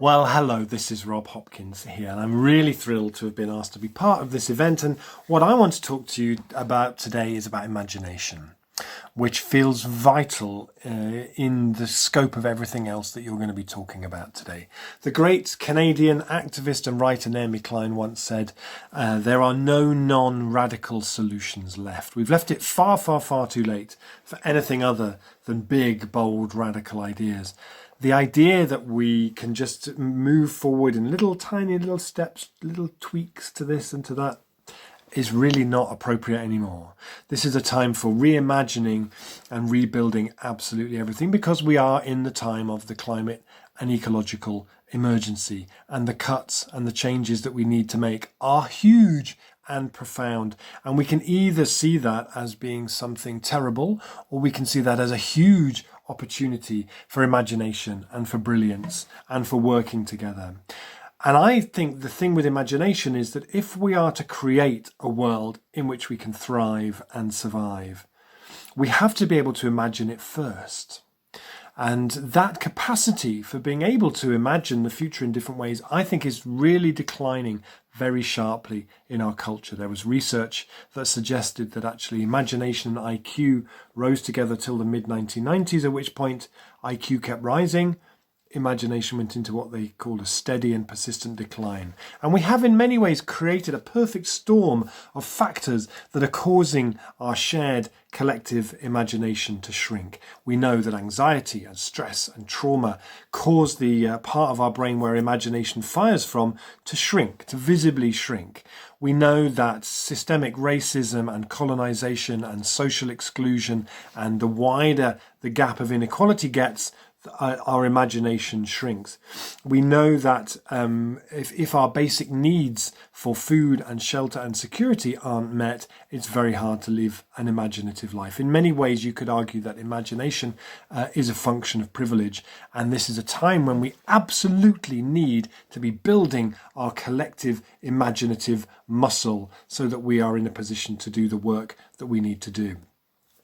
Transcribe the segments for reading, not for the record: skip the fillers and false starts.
Well, hello, this is Rob Hopkins here, and I'm really thrilled to have been asked to be part of this event. And what I want to talk to you about today is about imagination, which feels vital in the scope of everything else that you're going to be talking about today. The great Canadian activist and writer Naomi Klein once said, there are no non-radical solutions left. We've left it far, far, far too late for anything other than big, bold, radical ideas. The idea that we can just move forward in little tiny little steps, little tweaks to this and to that is really not appropriate anymore. This is a time for reimagining and rebuilding absolutely everything, because we are in the time of the climate and ecological emergency, and the cuts and the changes that we need to make are huge and profound. And we can either see that as being something terrible, or we can see that as a huge opportunity for imagination and for brilliance and for working together. And I think the thing with imagination is that if we are to create a world in which we can thrive and survive, we have to be able to imagine it first. And that capacity for being able to imagine the future in different ways, I think, is really declining very sharply in our culture. There was research that suggested that actually imagination and IQ rose together till the mid-1990s, at which point IQ kept rising. Imagination went into what they called a steady and persistent decline. And we have in many ways created a perfect storm of factors that are causing our shared collective imagination to shrink. We know that anxiety and stress and trauma cause the part of our brain where imagination fires from to shrink, to visibly shrink. We know that systemic racism and colonization and social exclusion, and the wider the gap of inequality gets, our imagination shrinks. We know that if our basic needs for food and shelter and security aren't met, it's very hard to live an imaginative life. In many ways, you could argue that imagination is a function of privilege, and this is a time when we absolutely need to be building our collective imaginative muscle so that we are in a position to do the work that we need to do.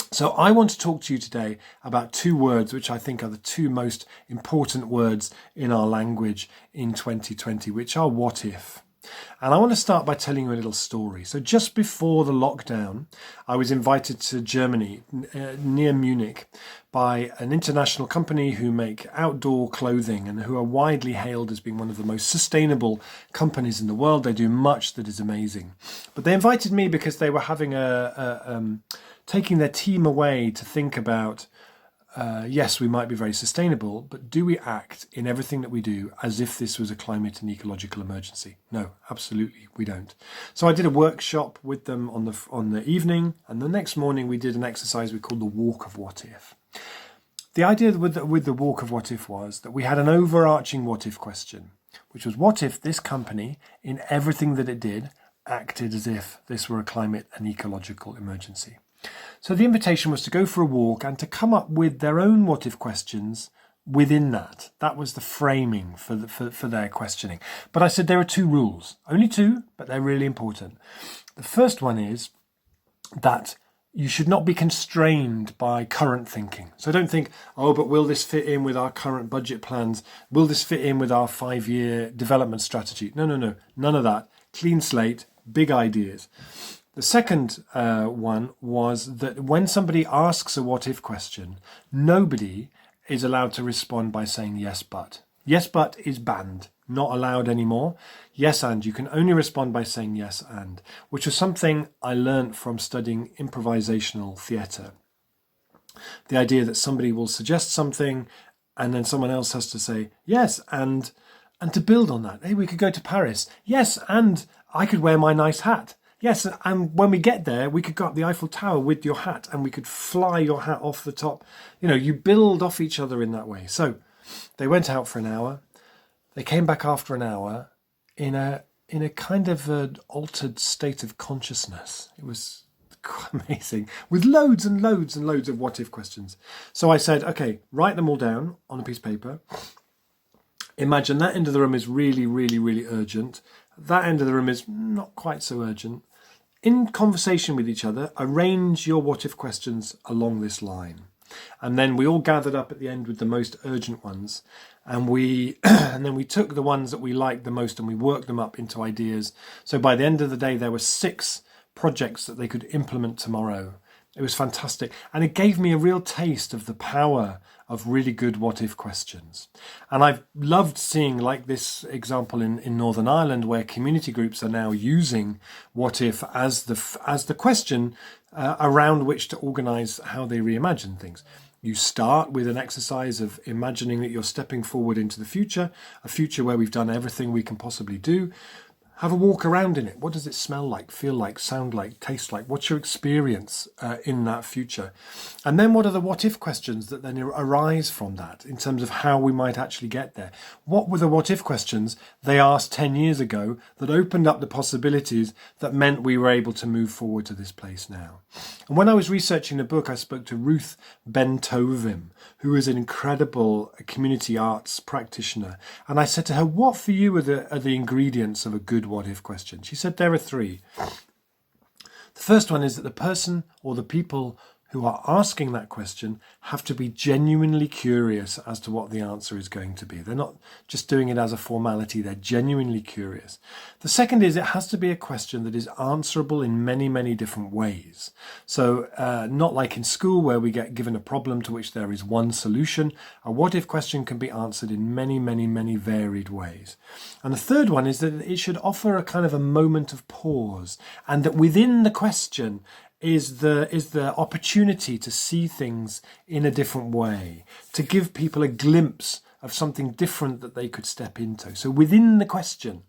So I want to talk to you today about two words which I think are the two most important words in our language in 2020, which are what if. And I want to start by telling you a little story. So just before the lockdown, I was invited to Germany, near Munich, by an international company who make outdoor clothing and who are widely hailed as being one of the most sustainable companies in the world. They do much that is amazing. But they invited me because they were having taking their team away to think about, yes, we might be very sustainable, but do we act in everything that we do as if this was a climate and ecological emergency? No, absolutely, we don't. So I did a workshop with them on the evening, and the next morning we did an exercise we called the Walk of What If. The idea with the Walk of What If was that we had an overarching what if question, which was, what if this company, in everything that it did, acted as if this were a climate and ecological emergency? So the invitation was to go for a walk and to come up with their own what-if questions within that. That was the framing for their questioning. But I said there are two rules. Only two, but they're really important. The first one is that you should not be constrained by current thinking. So don't think, oh, but will this fit in with our current budget plans? Will this fit in with our 5-year development strategy? No, none of that. Clean slate, big ideas. The second one was that when somebody asks a what-if question, nobody is allowed to respond by saying yes, but. Yes, but is banned, not allowed anymore. Yes, and. You can only respond by saying yes, and, which was something I learned from studying improvisational theatre. The idea that somebody will suggest something and then someone else has to say yes, and to build on that. Hey, we could go to Paris. Yes, and I could wear my nice hat. Yes, and when we get there, we could go up the Eiffel Tower with your hat and we could fly your hat off the top. You know, you build off each other in that way. So they went out for an hour. They came back after an hour in a kind of an altered state of consciousness. It was quite amazing, with loads and loads and loads of what-if questions. So I said, okay, write them all down on a piece of paper. Imagine that end of the room is really, really, really urgent. That end of the room is not quite so urgent. In conversation with each other, arrange your what-if questions along this line. And then we all gathered up at the end with the most urgent ones. And and then we took the ones that we liked the most and we worked them up into ideas. So by the end of the day, there were 6 projects that they could implement tomorrow. It was fantastic. And it gave me a real taste of the power of really good what-if questions. And I've loved seeing, like this example in Northern Ireland, where community groups are now using what-if as the question around which to organise how they reimagine things. You start with an exercise of imagining that you're stepping forward into the future, a future where we've done everything we can possibly do. Have a walk around in it. What does it smell like, feel like, sound like, taste like? What's your experience in that future? And then what are the what-if questions that then arise from that in terms of how we might actually get there? What were the what-if questions they asked 10 years ago that opened up the possibilities that meant we were able to move forward to this place now? And when I was researching the book, I spoke to Ruth Ben-Tovim, who is an incredible community arts practitioner. And I said to her, what for you are the ingredients of a good what-if question? She said there are 3. The first one is that the person or the people who are asking that question have to be genuinely curious as to what the answer is going to be. They're not just doing it as a formality, they're genuinely curious. The second is it has to be a question that is answerable in many, many different ways. So not like in school where we get given a problem to which there is one solution. A what-if question can be answered in many, many, many varied ways. And the third one is that it should offer a kind of a moment of pause, and that within the question is the opportunity to see things in a different way, to give people a glimpse of something different that they could step into. So within the question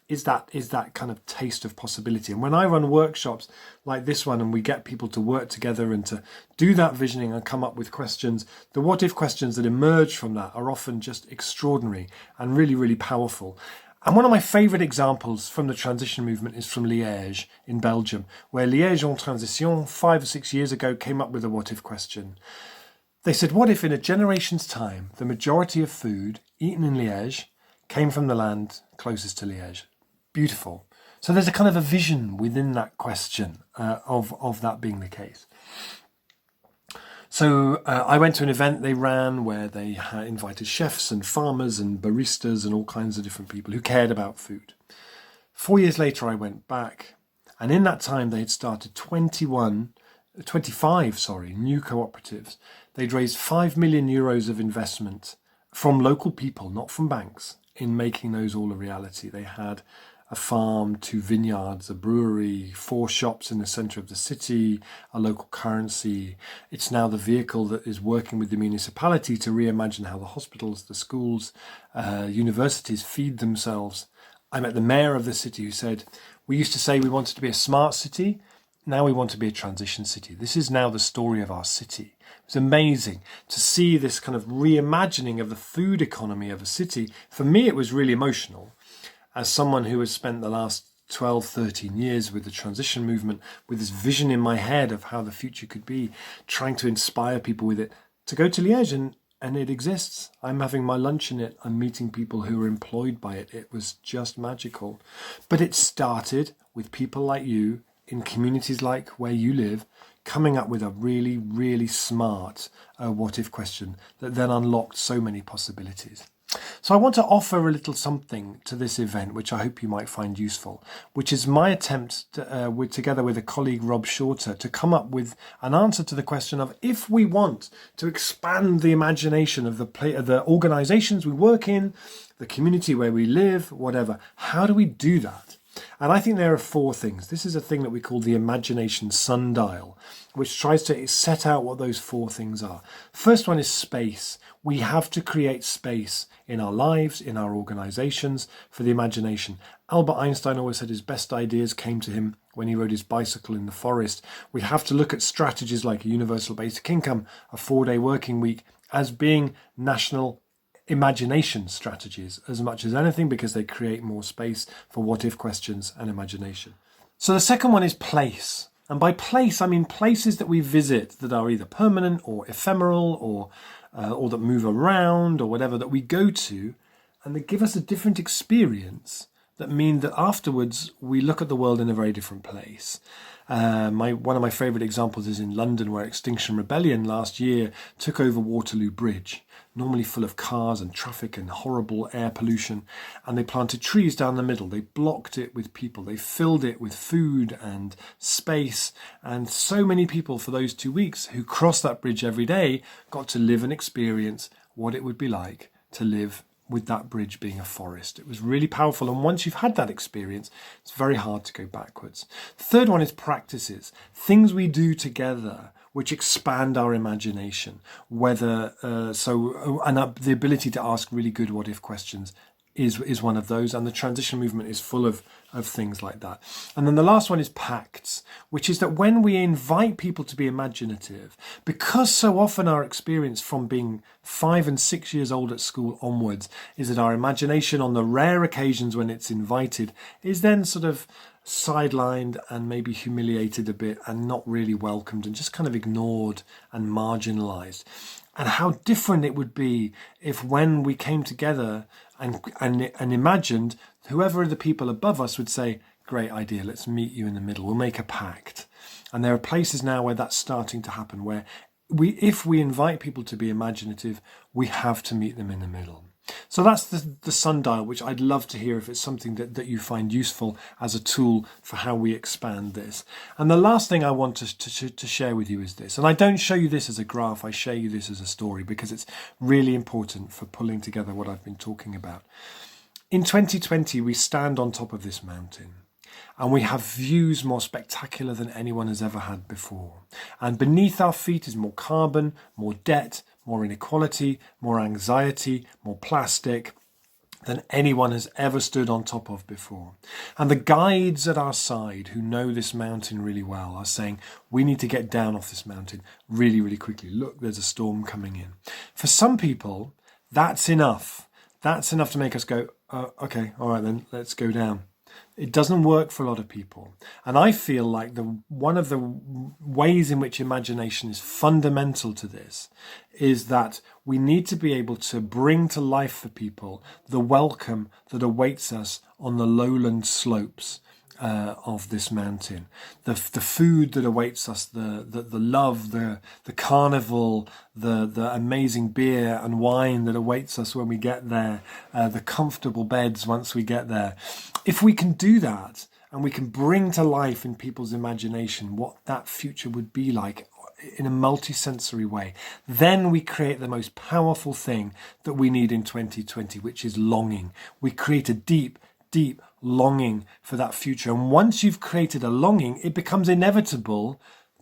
is that kind of taste of possibility. And when I run workshops like this one and we get people to work together and to do that visioning and come up with questions, the what if questions that emerge from that are often just extraordinary and really, really powerful. And one of my favourite examples from the transition movement is from Liège in Belgium, where Liège en Transition 5 or 6 years ago came up with a what-if question. They said, what if in a generation's time, the majority of food eaten in Liège came from the land closest to Liège? Beautiful. So there's a kind of a vision within that question of that being the case. So I went to an event they ran where they invited chefs and farmers and baristas and all kinds of different people who cared about food. 4 years later, I went back, and in that time they had started 25 new cooperatives. They'd raised €5 million of investment from local people, not from banks, in making those all a reality. They had a farm, 2 vineyards, a brewery, 4 shops in the centre of the city, a local currency. It's now the vehicle that is working with the municipality to reimagine how the hospitals, the schools, universities feed themselves. I met the mayor of the city who said, we used to say we wanted to be a smart city. Now we want to be a transition city. This is now the story of our city. It was amazing to see this kind of reimagining of the food economy of a city. For me, it was really emotional. As someone who has spent the last 12, 13 years with the transition movement, with this vision in my head of how the future could be, trying to inspire people with it, to go to Liège and it exists. I'm having my lunch in it. I'm meeting people who are employed by it. It was just magical. But it started with people like you in communities like where you live, coming up with a really, really smart what-if question that then unlocked so many possibilities. So I want to offer a little something to this event, which I hope you might find useful, which is my attempt, together with a colleague, Rob Shorter, to come up with an answer to the question of if we want to expand the imagination of the organisations we work in, the community where we live, whatever, how do we do that? And I think there are 4 things. This is a thing that we call the imagination sundial, which tries to set out what those 4 things are. First one is space. We have to create space in our lives, in our organisations, for the imagination. Albert Einstein always said his best ideas came to him when he rode his bicycle in the forest. We have to look at strategies like a universal basic income, a 4-day working week, as being national imagination strategies as much as anything, because they create more space for what-if questions and imagination. So the second one is place. And by place, I mean places that we visit that are either permanent or ephemeral or that move around or whatever, that we go to and that give us a different experience that mean that afterwards we look at the world in a very different place. One of my favourite examples is in London, where Extinction Rebellion last year took over Waterloo Bridge, normally full of cars and traffic and horrible air pollution, and they planted trees down the middle. They blocked it with people. They filled it with food and space, and so many people for those 2 weeks who crossed that bridge every day got to live and experience what it would be like to live with that bridge being a forest. It was really powerful, and once you've had that experience, it's very hard to go backwards. The third one is practices, things we do together which expand our imagination, the ability to ask really good what if questions is one of those, and the transition movement is full of things like that. And then the last one is pacts, which is that when we invite people to be imaginative, because so often our experience from being 5 and 6 years old at school onwards is that our imagination, on the rare occasions when it's invited, is then sort of sidelined and maybe humiliated a bit and not really welcomed and just kind of ignored and marginalized. And how different it would be if, when we came together and imagined, whoever the people above us would say, great idea, let's meet you in the middle, we'll make a pact. And there are places now where that's starting to happen, where if we invite people to be imaginative, we have to meet them in the middle. So that's the sundial, which I'd love to hear if it's something that you find useful as a tool for how we expand this. And the last thing I want to share with you is this. And I don't show you this as a graph, I show you this as a story, because it's really important for pulling together what I've been talking about. In 2020, we stand on top of this mountain, and we have views more spectacular than anyone has ever had before. And beneath our feet is more carbon, more debt, more inequality, more anxiety, more plastic than anyone has ever stood on top of before. And the guides at our side, who know this mountain really well, are saying, we need to get down off this mountain really, really quickly. Look, there's a storm coming in. For some people, that's enough. That's enough to make us go, okay, all right then, let's go down. It doesn't work for a lot of people. And I feel like one of the ways in which imagination is fundamental to this is that we need to be able to bring to life for people the welcome that awaits us on the lowland slopes of this mountain, the food that awaits us, the love, the carnival, the amazing beer and wine that awaits us when we get there, the comfortable beds once we get there. If we can do that, and we can bring to life in people's imagination what that future would be like in a multi-sensory way, then we create the most powerful thing that we need in 2020, which is longing. We create a deep, deep longing for that future. And once you've created a longing, it becomes inevitable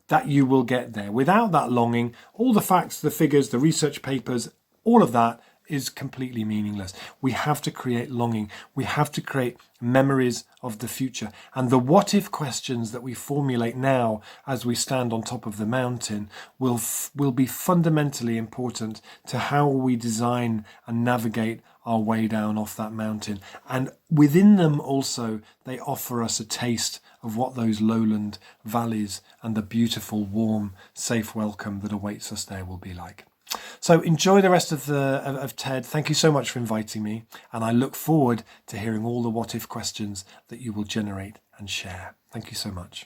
that you will get there. Without that longing, all the facts, the figures, the research papers, all of that is completely meaningless. We have to create longing. We have to create memories of the future. And the what if questions that we formulate now as we stand on top of the mountain will be fundamentally important to how we design and navigate our way down off that mountain. And within them also, they offer us a taste of what those lowland valleys and the beautiful, warm, safe welcome that awaits us there will be like. So enjoy the rest of TED. Thank you so much for inviting me, and I look forward to hearing all the what if questions that you will generate and share. Thank you so much.